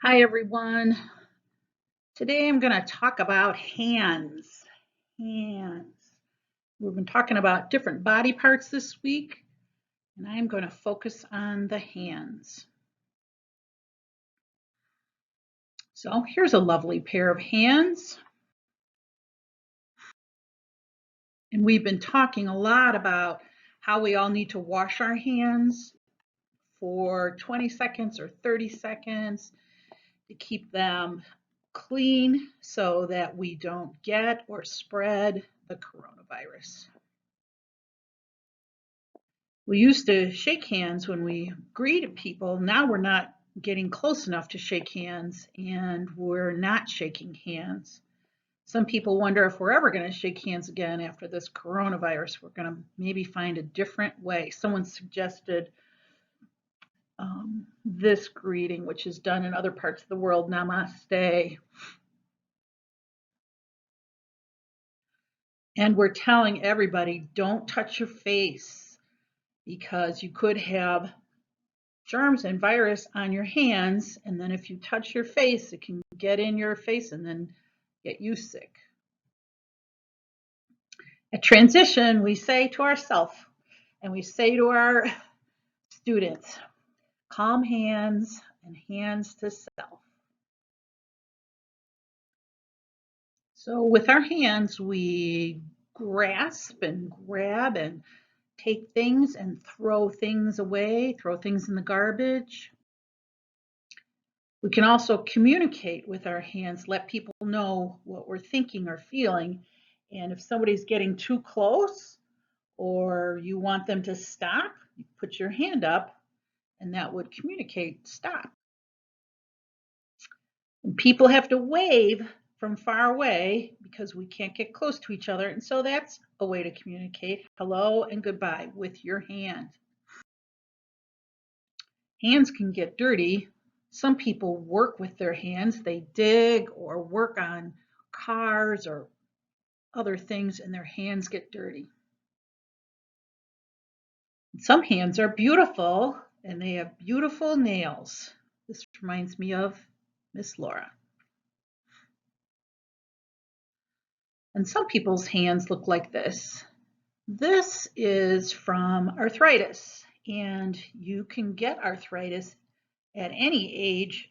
Hi everyone. Today I'm going to talk about hands. Hands. We've been talking about different body parts this week, and I'm going to focus on the hands. So here's a lovely pair of hands. And we've been talking a lot about how we all need to wash our hands for 20 seconds or 30 seconds to keep them clean so that we don't get or spread the coronavirus. We used to shake hands when we greeted people. Now we're not getting close enough to shake hands, and we're not shaking hands. Some people wonder if we're ever going to shake hands again after this coronavirus. We're going to maybe find a different way. Someone suggested this greeting, which is done in other parts of the world, namaste. And we're telling everybody, don't touch your face because you could have germs and virus on your hands, and then if you touch your face, it can get in your face and then get you sick. At transition, we say to ourselves, and we say to our students, calm hands and hands to self. So with our hands, we grasp and grab and take things and throw things away, throw things in the garbage. We can also communicate with our hands, let people know what we're thinking or feeling. And if somebody's getting too close or you want them to stop, you put your hand up and that would communicate stop. And people have to wave from far away because we can't get close to each other. And so that's a way to communicate hello and goodbye with your hand. Hands can get dirty. Some people work with their hands. They dig or work on cars or other things and their hands get dirty. Some hands are beautiful and they have beautiful nails. This reminds me of Miss Laura. And some people's hands look like this. This is from arthritis, and you can get arthritis at any age,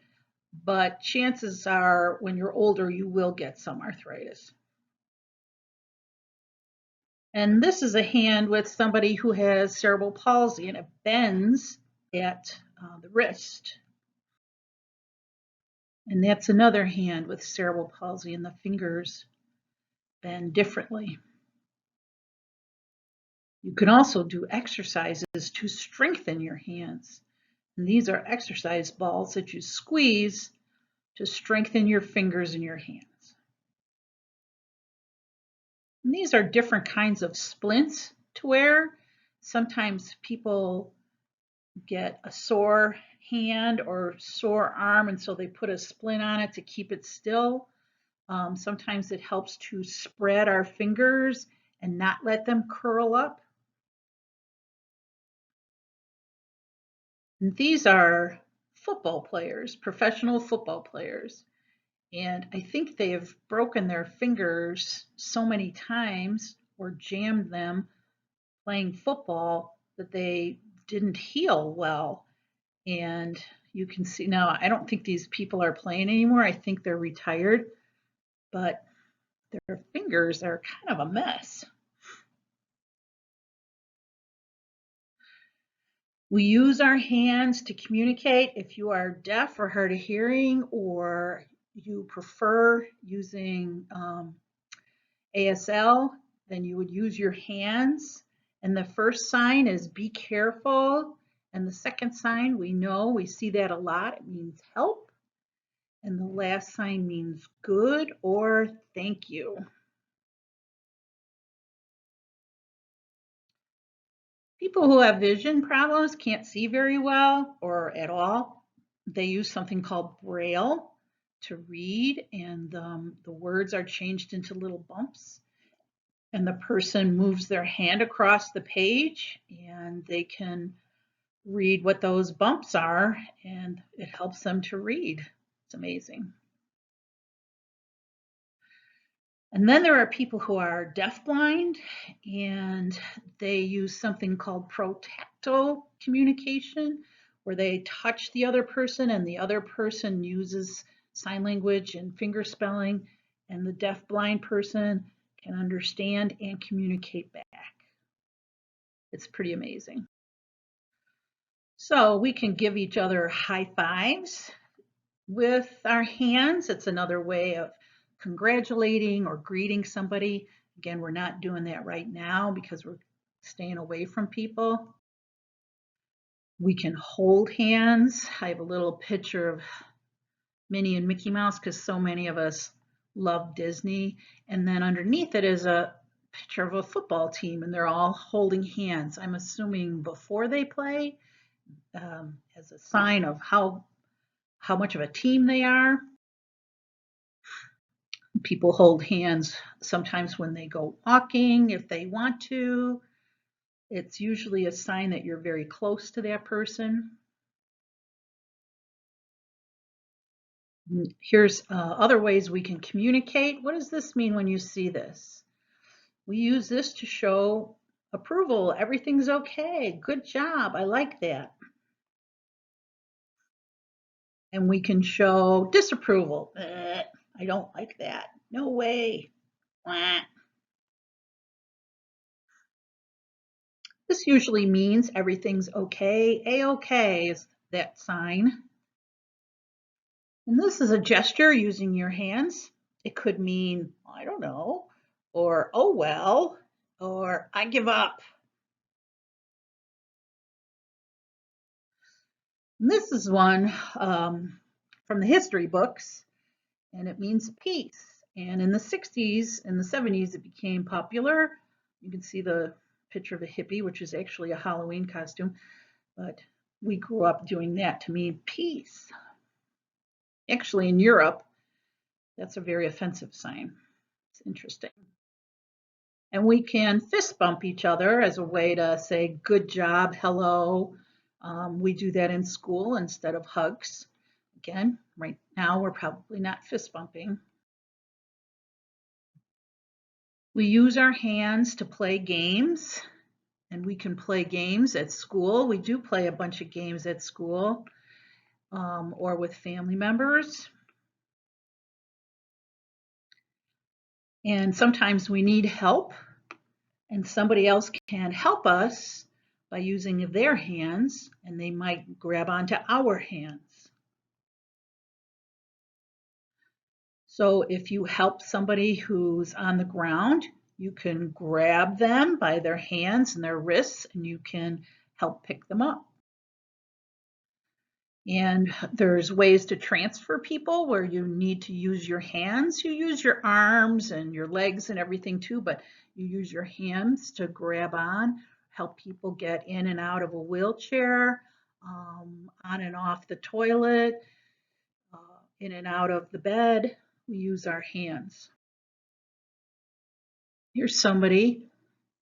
but chances are when you're older, you will get some arthritis. And this is a hand with somebody who has cerebral palsy, and it bends at the wrist. And that's another hand with cerebral palsy, and the fingers bend differently. You can also do exercises to strengthen your hands. And these are exercise balls that you squeeze to strengthen your fingers and your hands. And these are different kinds of splints to wear. Sometimes people get a sore hand or sore arm, and so they put a splint on it to keep it still. Sometimes it helps to spread our fingers and not let them curl up. And these are football players, professional football players. And I think they have broken their fingers so many times or jammed them playing football that they didn't heal well. And you can see now, I don't think these people are playing anymore. I think they're retired, but their fingers are kind of a mess. We use our hands to communicate. If you are deaf or hard of hearing, or you prefer using ASL, then you would use your hands. And the first sign is be careful. And the second sign, we see that a lot. It means help. And the last sign means good or thank you. People who have vision problems can't see very well or at all. They use something called Braille to read, and the words are changed into little bumps. And the person moves their hand across the page, and they can read what those bumps are, and it helps them to read. It's amazing. And then there are people who are deafblind, and they use something called protactile communication, where they touch the other person and the other person uses sign language and finger spelling, and the deafblind person can understand and communicate back. It's pretty amazing. So we can give each other high fives with our hands. It's another way of congratulating or greeting somebody. Again, we're not doing that right now because we're staying away from people. We can hold hands. I have a little picture of Minnie and Mickey Mouse because so many of us love Disney. And then underneath it is a picture of a football team, and they're all holding hands. I'm assuming before they play, as a sign of how much of a team they are. People hold hands sometimes when they go walking, if they want to. It's usually a sign that you're very close to that person. Here's other ways we can communicate. What does this mean when you see this? We use this to show approval. Everything's okay. Good job. I like that. And we can show disapproval. I don't like that. No way. This usually means everything's okay. A-okay is that sign. And this is a gesture using your hands. It could mean, I don't know, or oh well, or I give up. And this is one from the history books, and it means peace. And in the 60s and the 70s, it became popular. You can see the picture of a hippie, which is actually a Halloween costume, but we grew up doing that to mean peace. Actually, in Europe, that's a very offensive sign. It's interesting. And we can fist bump each other as a way to say good job, hello. We do that in school instead of hugs. Again, right now we're probably not fist bumping. We use our hands to play games, and we can play games at school. We do play a bunch of games at school or with family members. And sometimes we need help, and somebody else can help us by using their hands, and they might grab onto our hands. So if you help somebody who's on the ground, you can grab them by their hands and their wrists, and you can help pick them up. And there's ways to transfer people where you need to use your hands. You use your arms and your legs and everything too, but you use your hands to grab on, help people get in and out of a wheelchair, on and off the toilet, in and out of the bed. We use our hands. Here's somebody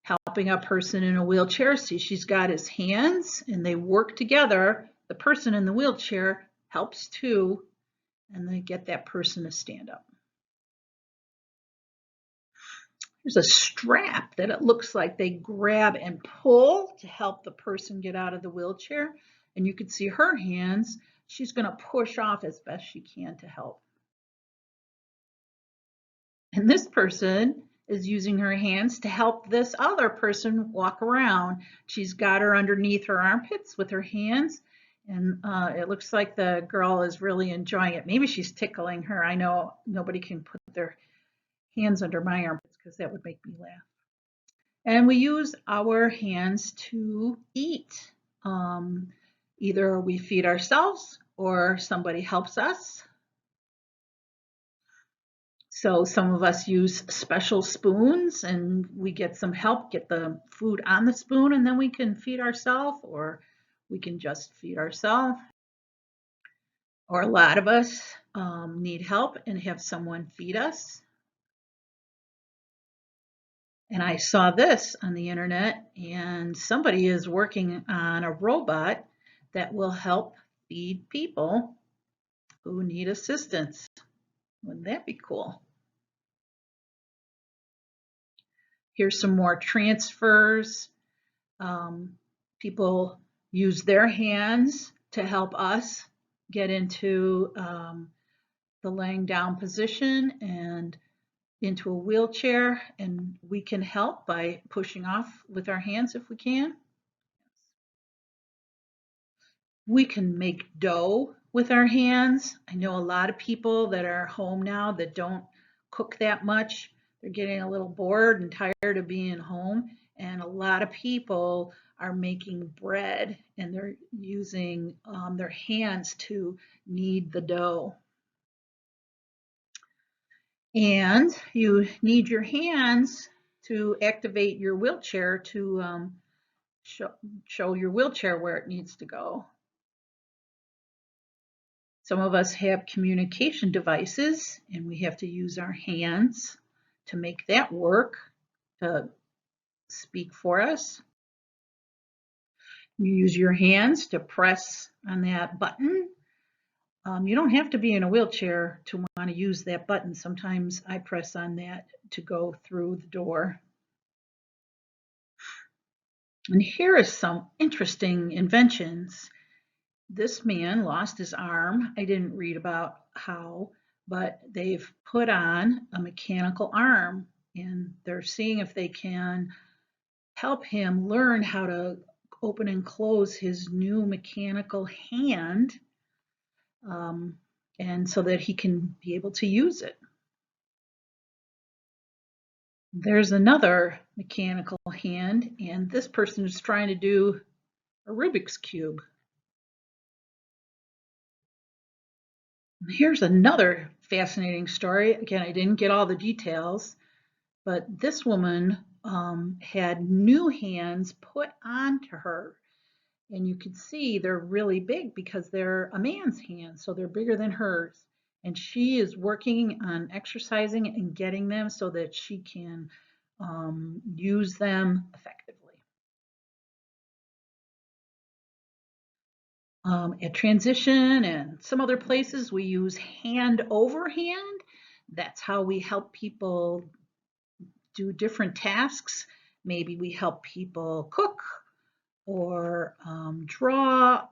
helping a person in a wheelchair. See, she's got his hands and they work together. The person in the wheelchair helps too, and they get that person to stand up. There's a strap that it looks like they grab and pull to help the person get out of the wheelchair. And you can see her hands. She's going to push off as best she can to help. And this person is using her hands to help this other person walk around. She's got her underneath her armpits with her hands, and it looks like the girl is really enjoying it. Maybe she's tickling her. I know nobody can put their hands under my armpits because that would make me laugh. And we use our hands to eat. Either we feed ourselves or somebody helps us. So some of us use special spoons and we get some help, get the food on the spoon, and then we can feed ourselves, or we can just feed ourselves. Or a lot of us need help and have someone feed us. And I saw this on the internet, and somebody is working on a robot that will help feed people who need assistance. Wouldn't that be cool? Here's some more transfers. People use their hands to help us get into the laying down position and into a wheelchair, and we can help by pushing off with our hands if we can. We can make dough with our hands. I know a lot of people that are home now that don't cook that much. They're getting a little bored and tired of being home, and a lot of people are making bread and they're using their hands to knead the dough. And you need your hands to activate your wheelchair to show your wheelchair where it needs to go. Some of us have communication devices and we have to use our hands to make that work, to speak for us. You use your hands to press on that button. You don't have to be in a wheelchair to want to use that button. Sometimes I press on that to go through the door. And here are some interesting inventions. This man lost his arm. I didn't read about how, but they've put on a mechanical arm and they're seeing if they can help him learn how to open and close his new mechanical hand, and so that he can be able to use it. There's another mechanical hand, and this person is trying to do a Rubik's Cube. Here's another fascinating story. Again, I didn't get all the details, but this woman had new hands put onto her. And you can see they're really big because they're a man's hands, so they're bigger than hers. And she is working on exercising and getting them so that she can use them effectively. At transition and some other places, we use hand over hand. That's how we help people do different tasks. Maybe we help people cook or draw,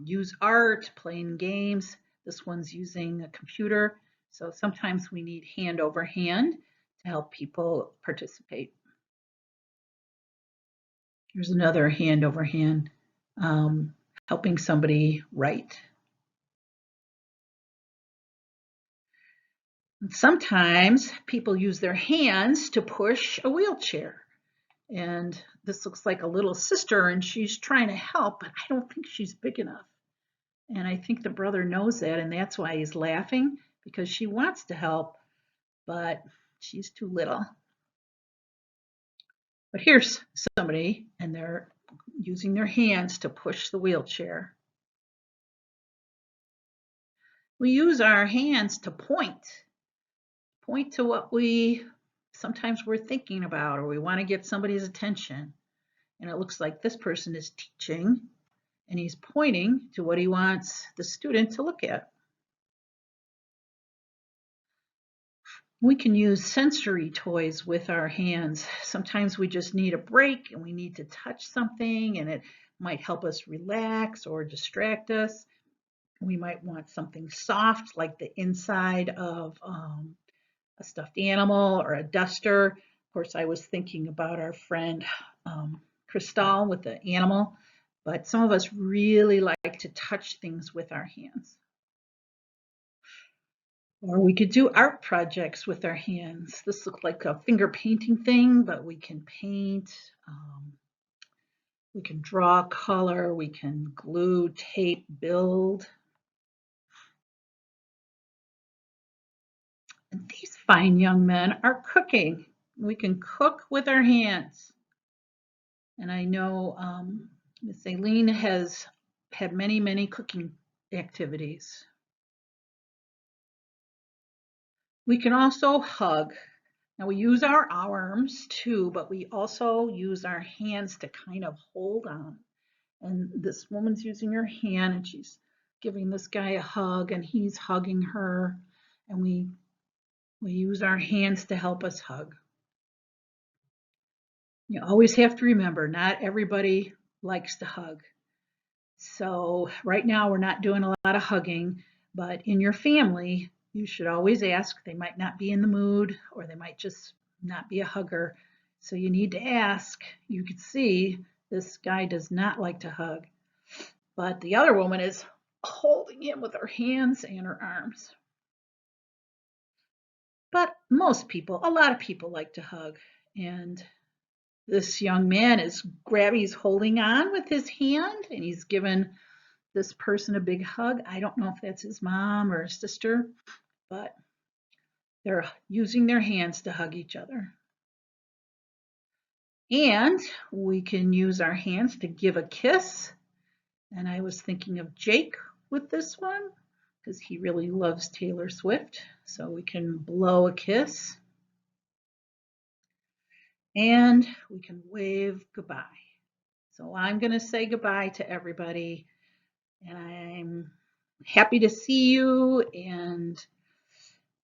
use art, playing games. This one's using a computer. So sometimes we need hand over hand to help people participate. Here's another hand over hand, helping somebody write. Sometimes people use their hands to push a wheelchair. And this looks like a little sister and she's trying to help, but I don't think she's big enough. And I think the brother knows that, and that's why he's laughing, because she wants to help, but she's too little. But here's somebody, and they're using their hands to push the wheelchair. We use our hands to point to what sometimes we're thinking about, or we want to get somebody's attention. And it looks like this person is teaching, and he's pointing to what he wants the student to look at. We can use sensory toys with our hands. Sometimes we just need a break and we need to touch something and it might help us relax or distract us. We might want something soft like the inside of a stuffed animal or a duster. Of course, I was thinking about our friend Crystal with the animal, but some of us really like to touch things with our hands. Or we could do art projects with our hands. This looks like a finger painting thing, but we can paint, we can draw color, we can glue, tape, build. And these fine young men are cooking. We can cook with our hands. And I know Miss Aileen has had many, many cooking activities. We can also hug. Now we use our arms too, but we also use our hands to kind of hold on. And this woman's using her hand and she's giving this guy a hug and he's hugging her, and we use our hands to help us hug. You always have to remember, not everybody likes to hug. So right now we're not doing a lot of hugging, but in your family, you should always ask. They might not be in the mood, or they might just not be a hugger. So you need to ask. You can see this guy does not like to hug, but the other woman is holding him with her hands and her arms. But most people, a lot of people like to hug. And this young man is grabbing, he's holding on with his hand, and he's given this person a big hug. I don't know if that's his mom or his sister, but they're using their hands to hug each other. And we can use our hands to give a kiss. And I was thinking of Jake with this one because he really loves Taylor Swift. So we can blow a kiss. And we can wave goodbye. So I'm going to say goodbye to everybody. And I'm happy to see you, and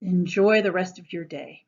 enjoy the rest of your day.